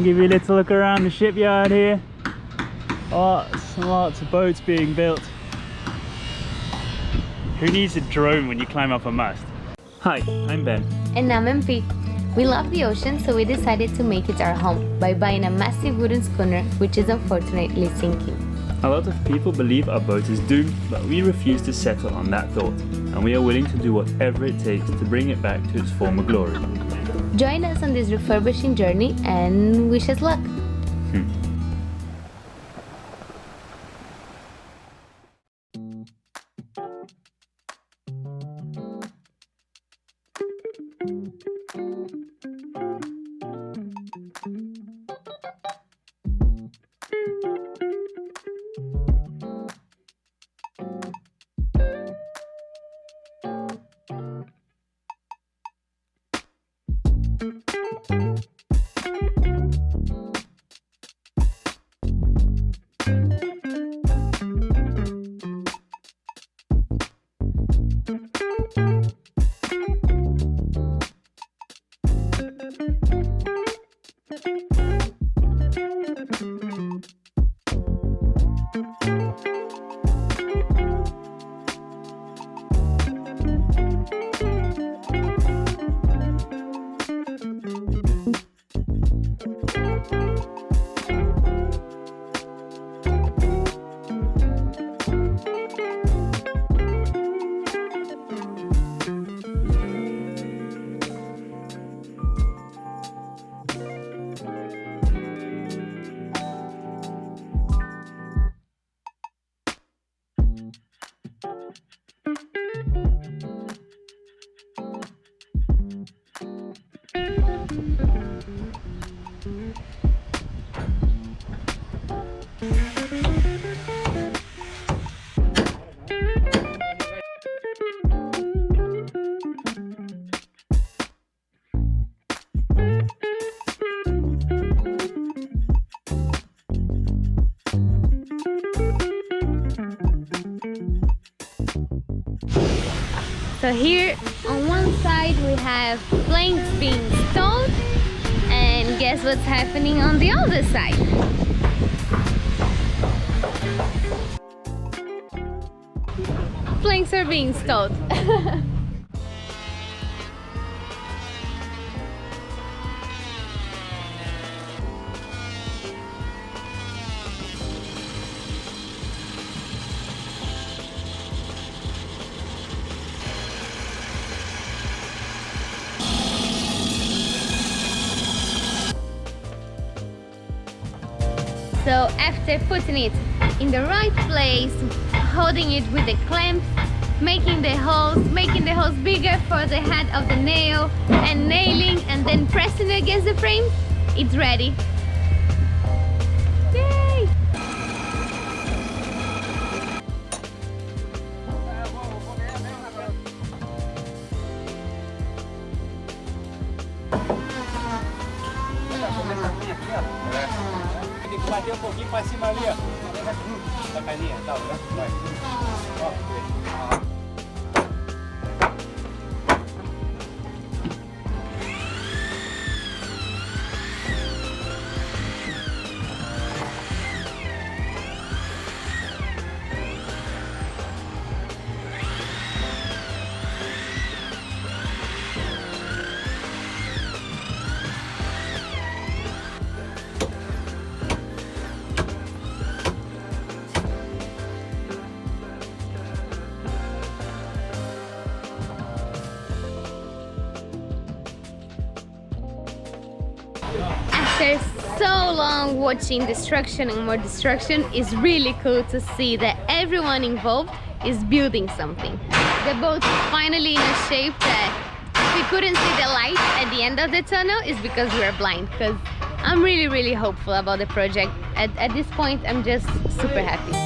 Give you a little look around the shipyard here. Lots of boats being built. Who needs a drone when you climb up a mast? Hi, I'm Ben. And I'm MP. We love the ocean, so we decided to make it our home by buying a massive wooden schooner, which is unfortunately sinking. A lot of people believe our boat is doomed, but we refuse to settle on that thought, and we are willing to do whatever it takes to bring it back to its former glory. Join us on this refurbishing journey and wish us luck. So here on one side we have planks being stowed, and guess what's happening on the other side? Planks are being stowed. So after putting it in the right place, holding it with the clamps, making the holes bigger for the head of the nail, and nailing and then pressing it against the frame, it's ready. Yay! Bateu um pouquinho para cima ali, ó. Bacaninha, tá, vai. Ó, After so long watching destruction and more destruction, it's really cool to see that everyone involved is building something. The boat is finally in a shape that if we couldn't see the light at the end of the tunnel, is because we are blind. Because I'm really hopeful about the project. At this point, I'm just super happy.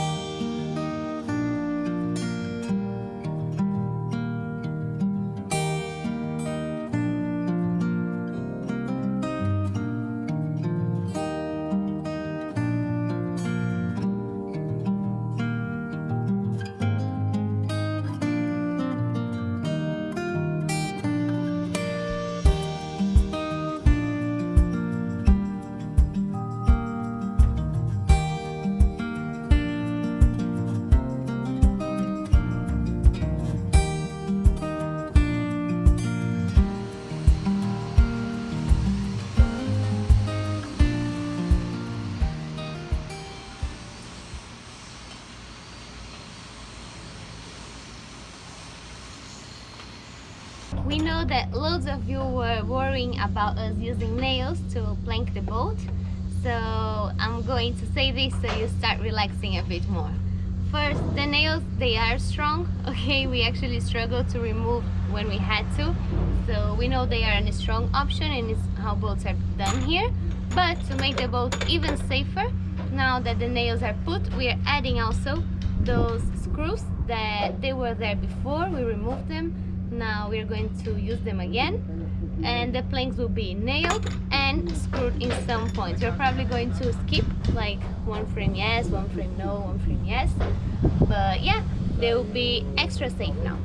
we know that loads of you were worrying about us using nails to plank the boat, so I'm going to say this so you start relaxing a bit more. First, the nails, they are strong, okay? We actually struggled to remove when we had to, so we know they are a strong option and it's how boats are done here. But to make the boat even safer, now that the nails are put, we are adding also those screws that they were there before. We removed them, now we're going to use them again, and the planks will be nailed and screwed in some points. We're probably going to skip like one frame yes, one frame no, one frame yes, but yeah, they will be extra safe now.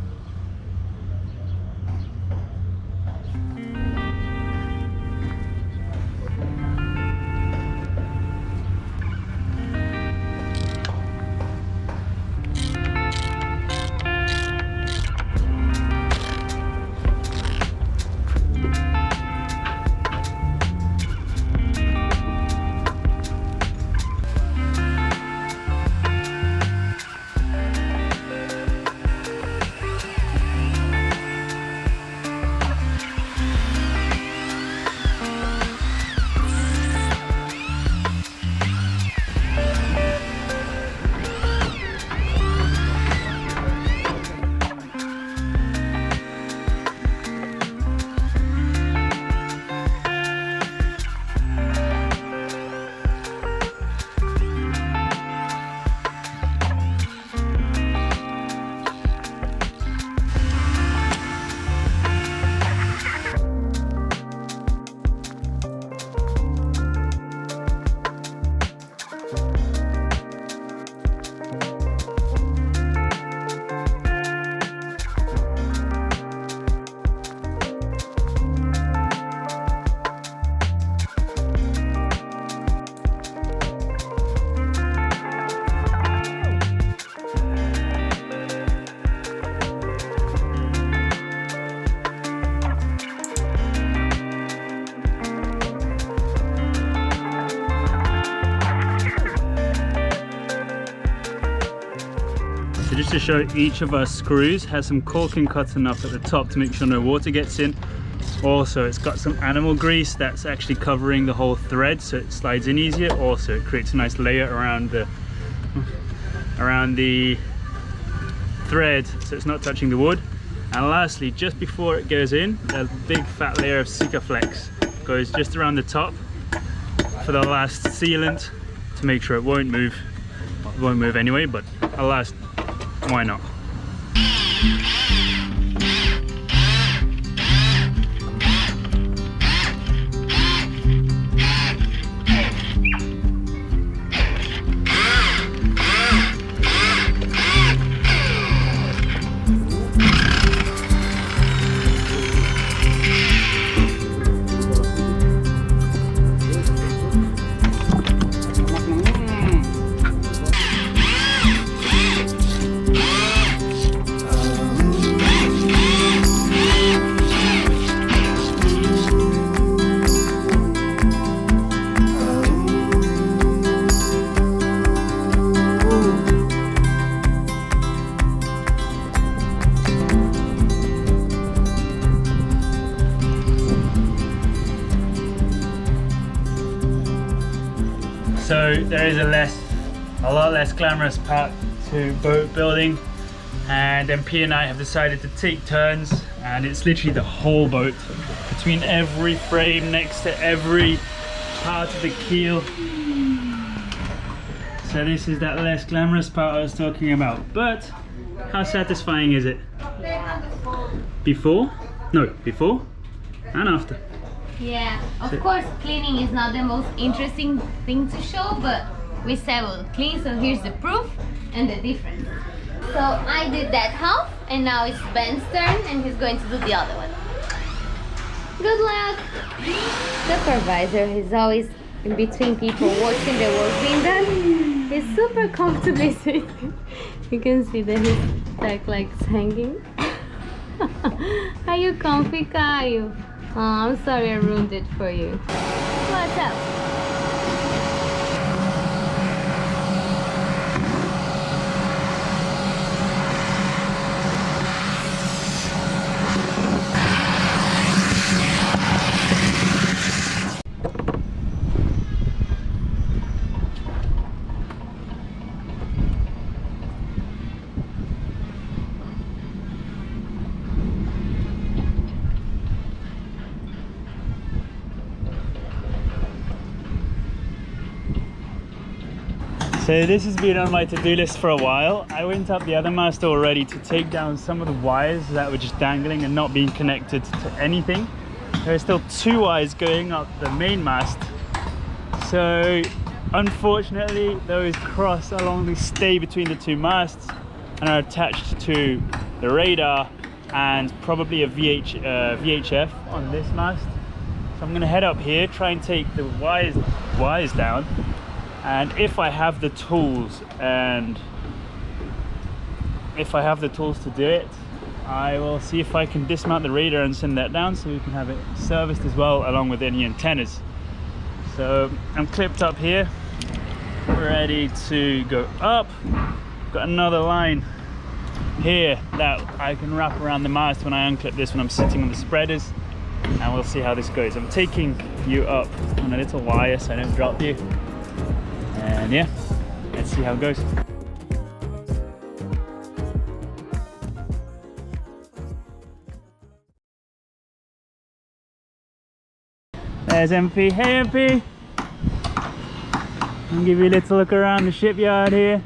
So just to show, each of our screws has some caulking cotton up at the top to make sure no water gets in. Also, it's got some animal grease that's actually covering the whole thread so it slides in easier. Also, it creates a nice layer around the thread so it's not touching the wood. And lastly, just before it goes in, a big fat layer of Sikaflex goes just around the top for the last sealant to make sure it won't move. Well, it won't move anyway, but alas, why not? So there is a lot less glamorous part to boat building, and MP and I have decided to take turns, and it's literally the whole boat between every frame, next to every part of the keel. So this is that less glamorous part I was talking about, but how satisfying is it? Before? No, before and after. Yeah, of course cleaning is not the most interesting thing to show, but we said we'll clean, so here's the proof and the difference. So I did that half, and now it's Ben's turn, and he's going to do the other one. Good luck! Supervisor is always in between people watching the work being done. He's super comfortably sitting. You can see that his back leg's hanging. Are you comfy, Caio? Oh, I'm sorry I ruined it for you. What's up? So this has been on my to-do list for a while. I went up the other mast already to take down some of the wires that were just dangling and not being connected to anything. There are still 2 wires going up the main mast. So unfortunately those cross along the stay between the 2 masts and are attached to the radar and probably a VHF on this mast. So I'm going to head up here, try and take the wires down, and if I have the tools to do it, I will see if I can dismount the radar and send that down so we can have it serviced as well along with any antennas. So I'm clipped up here, ready to go up. Got another line here that I can wrap around the mast when I unclip this when I'm sitting on the spreaders, and we'll see how this goes. I'm taking you up on a little wire so I don't drop you, and yeah, let's see how it goes. There's MP. Hey MP! I'll give you a little look around the shipyard here.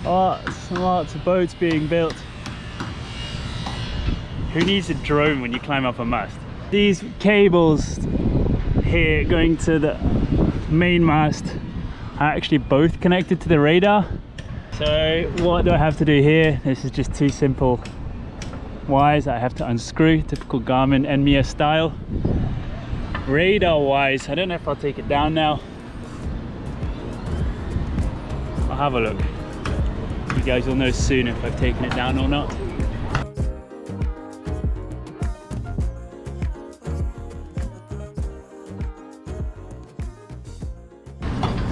Lots and lots of boats being built. Who needs a drone when you climb up a mast? These cables here going to the main mast are actually both connected to the radar. So what do I have to do here? This is just 2 simple wires that I have to unscrew, typical Garmin NMEA style. Radar wise, I don't know if I'll take it down now. I'll have a look. You guys will know soon if I've taken it down or not.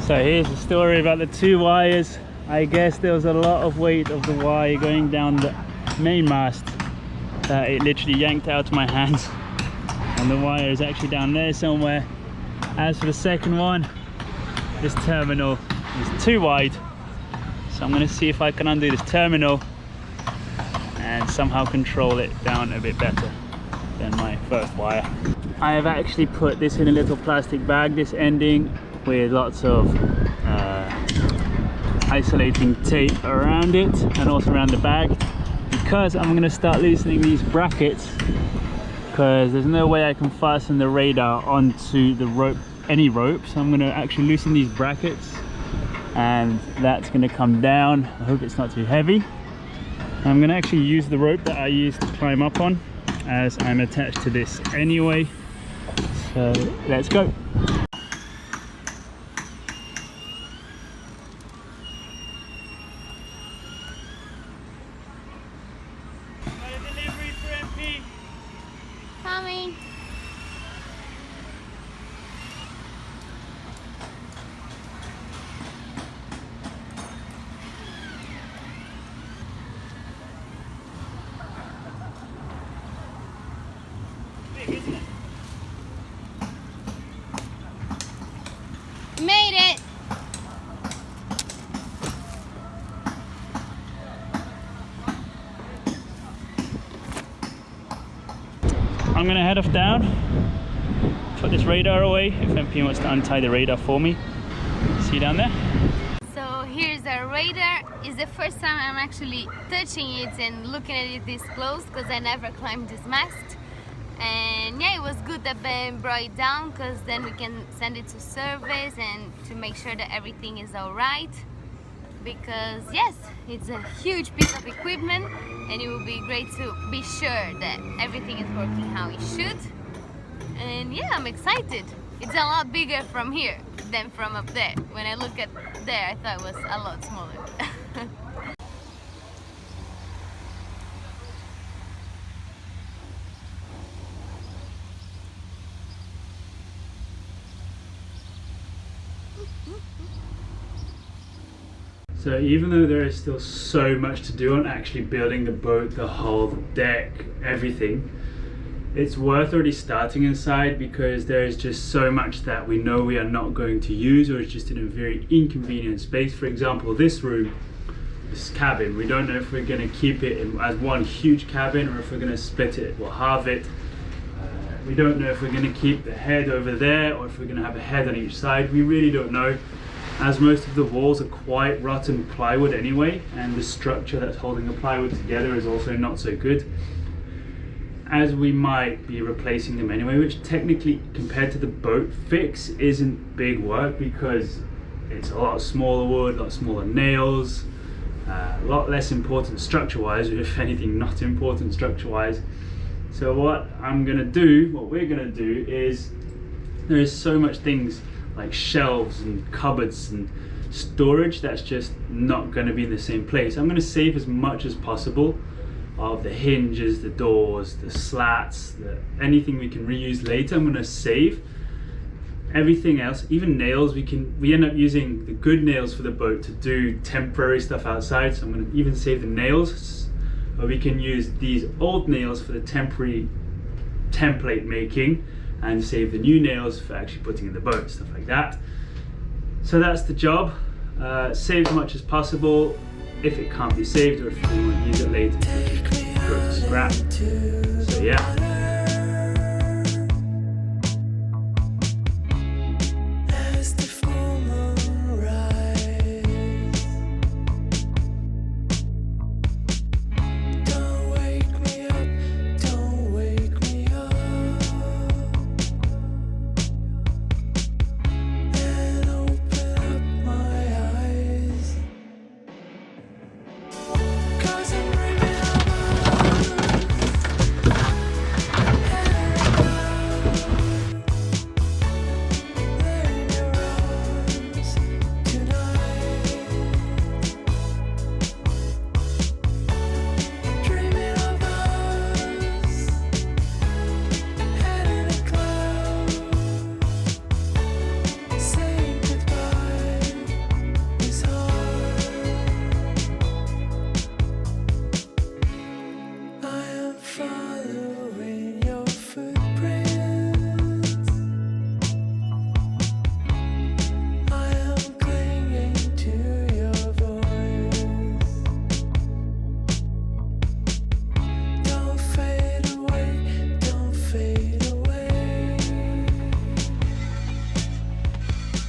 So here's the story about the 2 wires. I guess there was a lot of weight of the wire going down the main mast that it literally yanked out of my hands, and the wire is actually down there somewhere. As for the second one, this terminal is too wide, so I'm going to see if I can undo this terminal and somehow control it down a bit better than my first wire. I have actually put this in a little plastic bag, this ending, with lots of isolating tape around it and also around the bag, because I'm going to start loosening these brackets, because there's no way I can fasten the radar onto the rope, any rope. So I'm going to actually loosen these brackets, and that's going to come down. I hope it's not too heavy. I'm going to actually use the rope that I used to climb up on, as I'm attached to this anyway. So let's go. Coming. Made it. I'm gonna head off down, put this radar away if MP wants to untie the radar for me. See you down there. So here's our radar. It's the first time I'm actually touching it and looking at it this close, because I never climbed this mast. And yeah, it was good that Ben brought it down, because then we can send it to service and to make sure that everything is all right. Because yes, it's a huge piece of equipment, and it will be great to be sure that everything is working how it should. And yeah, I'm excited. It's a lot bigger from here than from up there. When I look at there, I thought it was a lot smaller. So even though there is still so much to do on actually building the boat, the hull, the deck, everything, it's worth already starting inside, because there is just so much that we know we are not going to use, or it's just in a very inconvenient space. For example, this room, this cabin, we don't know if we're going to keep it as one huge cabin or if we're going to split it or halve it. We don't know if we're going to keep the head over there or if we're going to have a head on each side. We really don't know. as most of the walls are quite rotten plywood anyway, and the structure that's holding the plywood together is also not so good, as we might be replacing them anyway, which technically compared to the boat fix isn't big work because it's a lot smaller wood, a lot smaller nails, a lot less important structure-wise, or if anything not important structure-wise. So what we're gonna do is, there is so much things like shelves and cupboards and storage that's just not going to be in the same place. I'm going to save as much as possible of the hinges, the doors, the slats, anything we can reuse later. I'm going to save everything else, even nails. We end up using the good nails for the boat to do temporary stuff outside, so I'm going to even save the nails, or we can use these old nails for the temporary template making and save the new nails for actually putting in the boat, stuff like that. So that's the job. Save as much as possible. If it can't be saved, or if you want to use it later, just throw it to scrap. So yeah.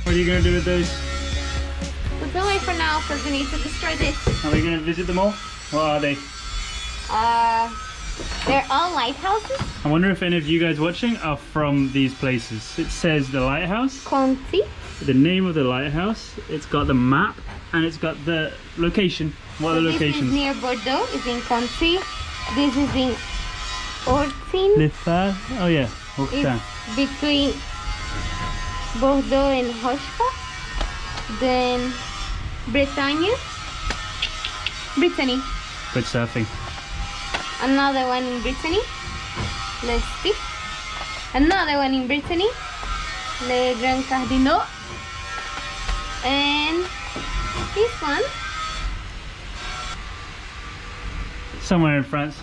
What are you going to do with those? Put them away for now because we need to destroy this. Are we going to visit them all? What are they? They're all lighthouses. I wonder if any of you guys watching are from these places. It says the lighthouse, Conti. the name of the lighthouse, it's got the map, and it's got the location. What are the This locations? is near Bordeaux, is in Conti. This is in Ortin. Le Phare? Oh yeah, Ortin. It's between Bordeaux and Rochefort. Then Brittany. Good surfing. Another one in Brittany. Let's see. Another one in Brittany. Le Grand Cardinaux. And this one. Somewhere in France.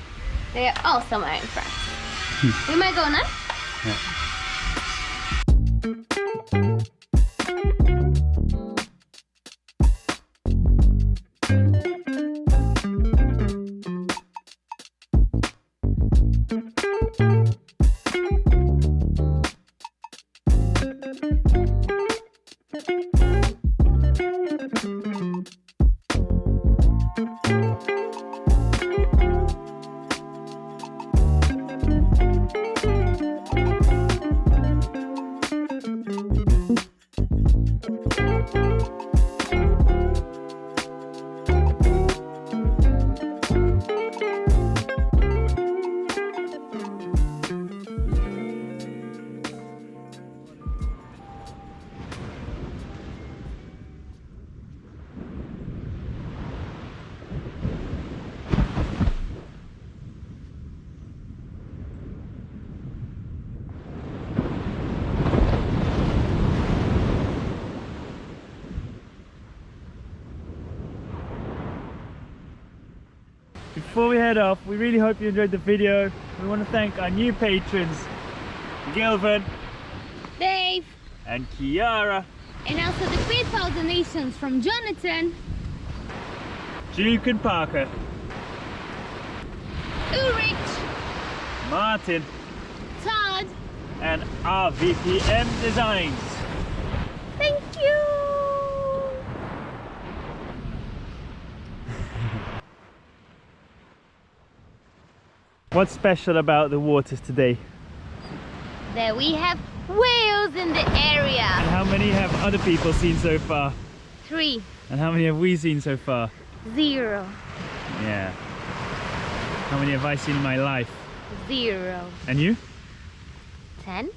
They are all somewhere in France. We might go now. Yeah. Before we head off, we really hope you enjoyed the video. We want to thank our new patrons, Gilvin, Dave. and Kiara, And also the PayPal donations from Jonathan, Duke and Parker, Ulrich, Martin, Todd. and RVPM Designs. Thank you. What's special about the waters today? There we have whales in the area. And how many have other people seen so far? 3, And how many have we seen so far? 0, Yeah. How many have I seen in my life? 0. And you? 10.